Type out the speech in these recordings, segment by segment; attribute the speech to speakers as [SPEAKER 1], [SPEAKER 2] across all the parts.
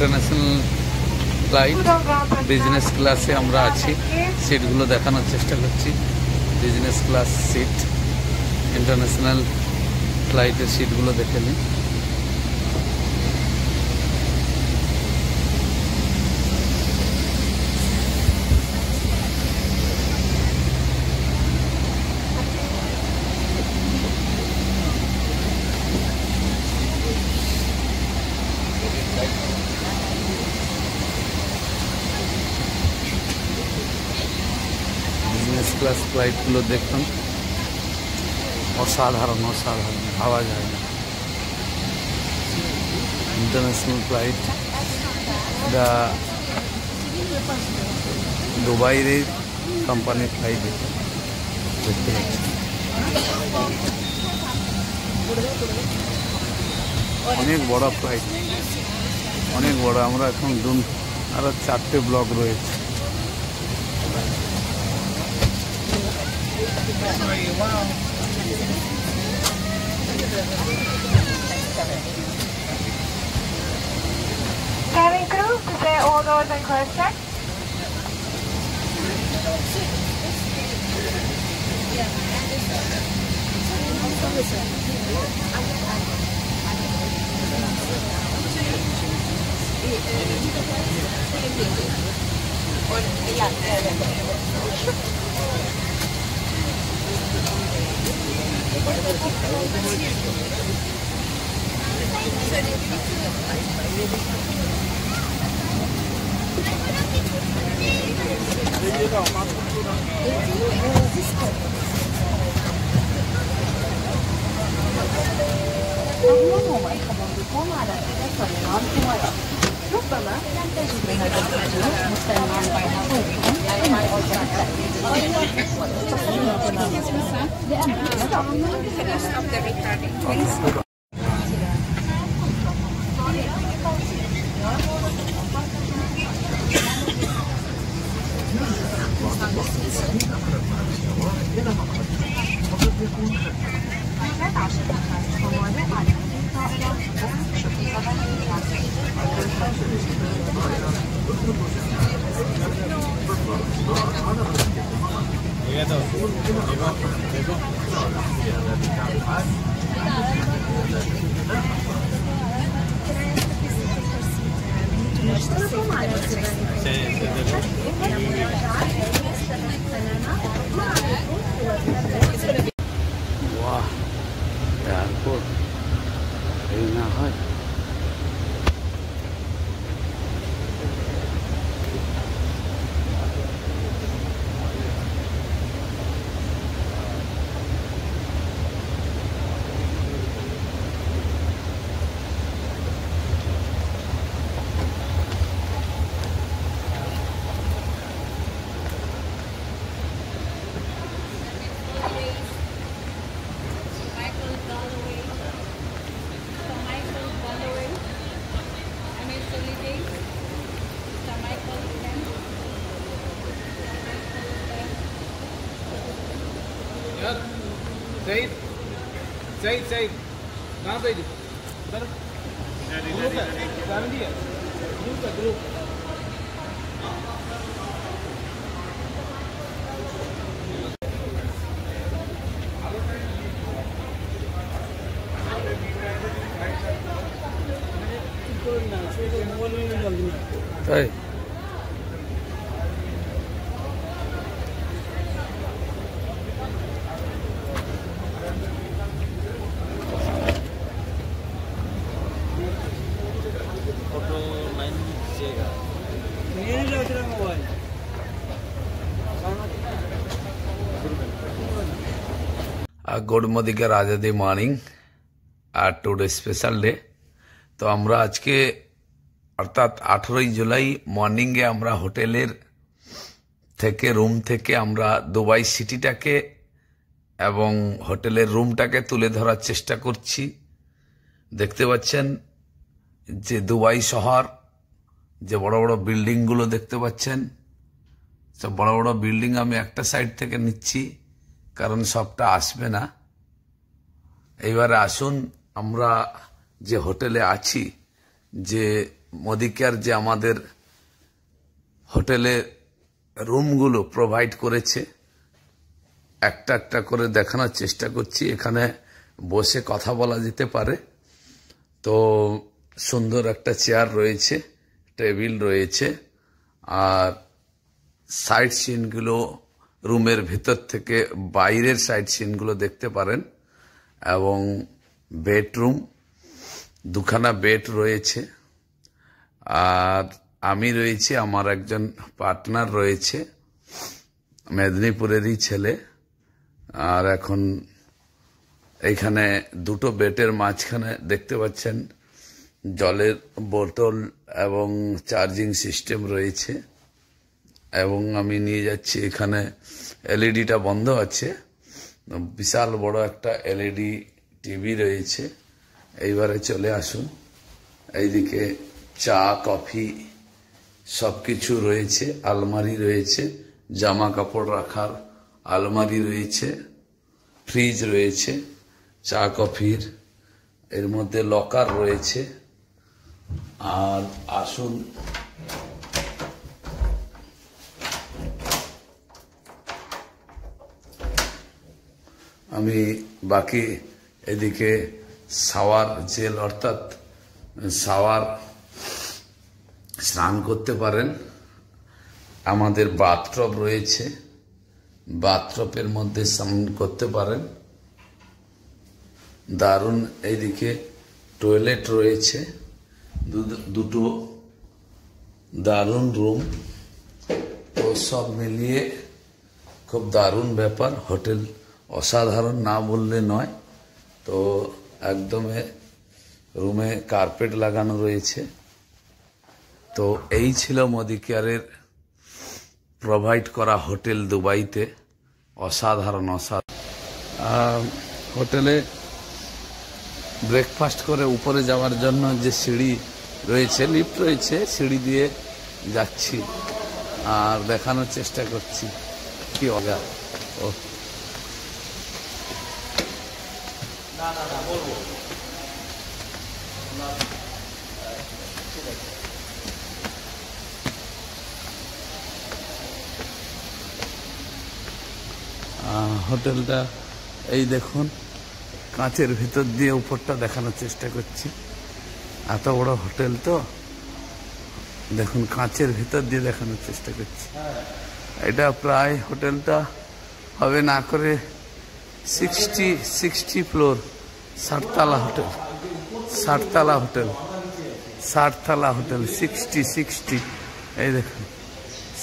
[SPEAKER 1] International flight business ক্লাসে আমরা আছি। সিটগুলো দেখানোর চেষ্টা করছি। বিজনেস ক্লাস সিট, ইন্টারন্যাশনাল ফ্লাইটের সিটগুলো দেখে নিই। বিজনেস ক্লাস ফ্লাইটগুলো দেখুন, অসাধারণ অসাধারণ, ভাবা যায় না। ইন্টারন্যাশনাল ফ্লাইট, এটা দুবাইয়ের কোম্পানির ফ্লাইট দেখতে পাচ্ছি। অনেক বড় ফ্লাইট, অনেক বড়। আমরা এখন আরো 4টে ব্লক রয়েছে।
[SPEAKER 2] Cabin crew, prepare all doors and close check.
[SPEAKER 1] বাহ, এয়ারপোর্ট এই না হয়।
[SPEAKER 3] Said. कहाँ पे जी? सर फैमिली है, ग्रुप
[SPEAKER 1] তাই गुड मॉर्निंग राजा मॉर्निंग टुडे स्पेशल डे। तो আমরা আজকে অর্থাৎ 18 জুলাই মর্নিং এ আমরা হোটেলের থেকে রুম থেকে আমরা দুবাই সিটিটাকে এবং হোটেলের রুমটাকে তুলে ধরার চেষ্টা করছি। দেখতে পাচ্ছেন যে দুবাই শহর, যে বড় বড় বিল্ডিং গুলো দেখতে পাচ্ছেন, সব বড় বড় বিল্ডিং আমি একটা সাইড থেকে নিচ্ছি কারণ সবটা আসবে না। এইবারে আসুন আমরা যে হোটেলে আছি, যে মদিকেয়ার যে আমাদের হোটেলে রুমগুলো প্রোভাইড করেছে একটা একটা করে দেখানোর চেষ্টা করছি। এখানে বসে কথা বলা যেতে পারে। তো সুন্দর একটা চেয়ার রয়েছে, টেবিল রয়েছে, আর সাইড সিনগুলো রুমের ভেতর থেকে বাইরের সাইড সিনগুলো দেখতে পারেন। এবং বেডরুম, দুখানা বেড রয়েছে। আর আমি রয়েছি, আমার একজন পার্টনার রয়েছে, মেদিনীপুরেরই ছেলে। আর এখন এইখানে দুটো বেডের মাঝখানে দেখতে পাচ্ছেন জলের বোতল এবং চার্জিং সিস্টেম রয়েছে। এবং আমি নিয়ে যাচ্ছি, এখানে এলইডিটা বন্ধ আছে, বিশাল বড় একটা এলইডি টিভি রয়েছে। এইবারে চলে আসুন, এইদিকে চা কফি সবকিছু রয়েছে, আলমারি রয়েছে, জামা কাপড় রাখার আলমারি রয়েছে, ফ্রিজ রয়েছে, চা কফির এর মধ্যে লকার রয়েছে। আর আসুন আমি বাকি এদিকে শাওয়ার জেল অর্থাৎ শাওয়ার স্নান করতে পারেন। আমাদের বাথটব রয়েছে, বাথটবের মধ্যে স্নান করতে পারেন। দারুণ এইদিকে টয়লেট রয়েছে, দুটো দারুণ রুম। তো সব মিলিয়ে খুব দারুণ ব্যাপার, হোটেল অসাধারণ না বললে নয়। তো একদম রুমে কার্পেট লাগানো রয়েছে। তো এই ছিল মদিকেয়ারের প্রোভাইড করা হোটেল দুবাইতে। অসাধারণ অসাধারণ। হোটেলে ব্রেকফাস্ট করে উপরে যাওয়ার জন্য যে সিঁড়ি রয়েছে, লিফট রয়েছে, সিঁড়ি দিয়ে যাচ্ছি আর দেখানোর চেষ্টা করছি কি অজা। ও হোটেলটা এই দেখুন, কাঁচের ভিতর দিয়ে উপরটা দেখানোর চেষ্টা করছি। এত বড় হোটেল তো দেখুন, কাঁচের ভিতর দিয়ে দেখানোর চেষ্টা করছি। এটা প্রায় হোটেলটা হবে না করে 60 ফ্লোর, 60 তলা হোটেল, 60 তলা হোটেল, 60 তলা হোটেল, 60 এই দেখুন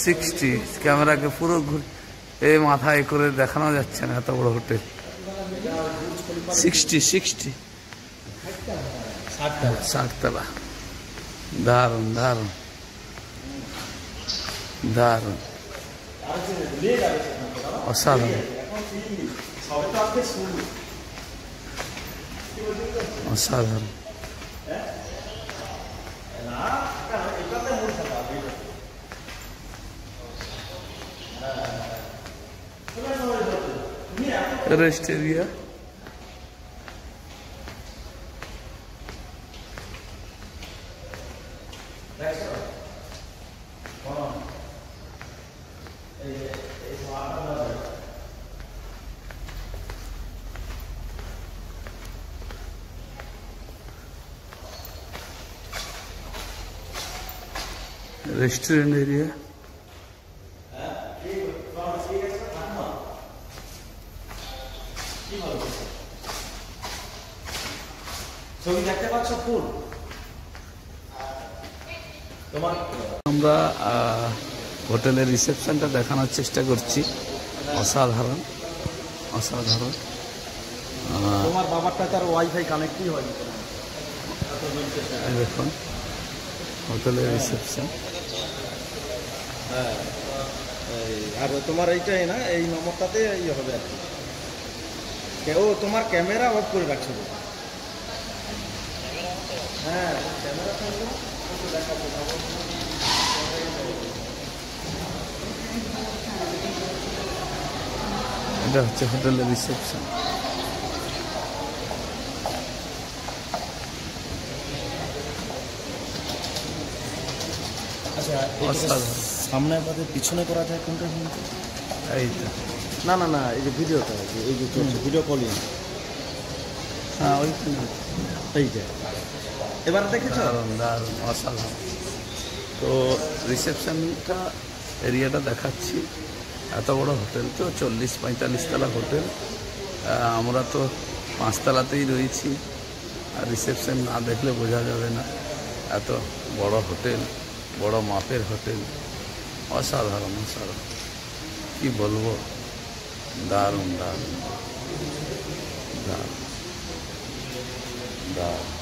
[SPEAKER 1] 60। ক্যামেরাকে পুরো এই মাথায় করে দেখানো যাচ্ছে না, এত বড় হোটেল। 60 তলা। দারুণ দারুণ দারুণ, অসাধারণ অসাধারণ। রেস্ট এরিয়া, रेस्टोरेंट एरिया, আমরা হোটেলের রিসেপশনটা দেখানোর চেষ্টা করছি। অসাধারণ অসাধারণ।
[SPEAKER 3] তোমার বাবারটা তার ওয়াইফাই কানেক্টই হয়নি।
[SPEAKER 1] দেখুন হোটেলের রিসেপশন।
[SPEAKER 3] হ্যাঁ, আর তোমার এইটাই না, এই নম্বরটাতে ইয়ে হবে আর কি। ও তোমার ক্যামেরা অফ করে রাখছো। হ্যাঁ, ক্যামেরা
[SPEAKER 1] এটা হচ্ছে হোটেলের রিসেপশন।
[SPEAKER 3] আচ্ছা এটাকে
[SPEAKER 1] অসাধারণ।
[SPEAKER 3] সামনে বাদে পিছনে করা যায় কোনটা কিন্তু?
[SPEAKER 1] এই তো,
[SPEAKER 3] না না না, এই যে ভিডিওটা, এই যে চলছে ভিডিও কলিং,
[SPEAKER 1] হ্যাঁ ওইখানে
[SPEAKER 3] এই যে এবার দেখেছো?
[SPEAKER 1] দারুণ দারুণ অসাধারণ। তো রিসেপশনটা এরিয়াটা দেখাচ্ছি। এত বড় হোটেল তো, 40-45 তলা হোটেল। আমরা তো 5 তলাতেই রয়েছি, আর রিসেপশন না দেখলে বোঝা যাবে না। এত বড় হোটেল, বড় মাপের হোটেল, অসাধারণ অসাধারণ, কি বলবো, দারুণ দারুণ দারুণ দারুণ।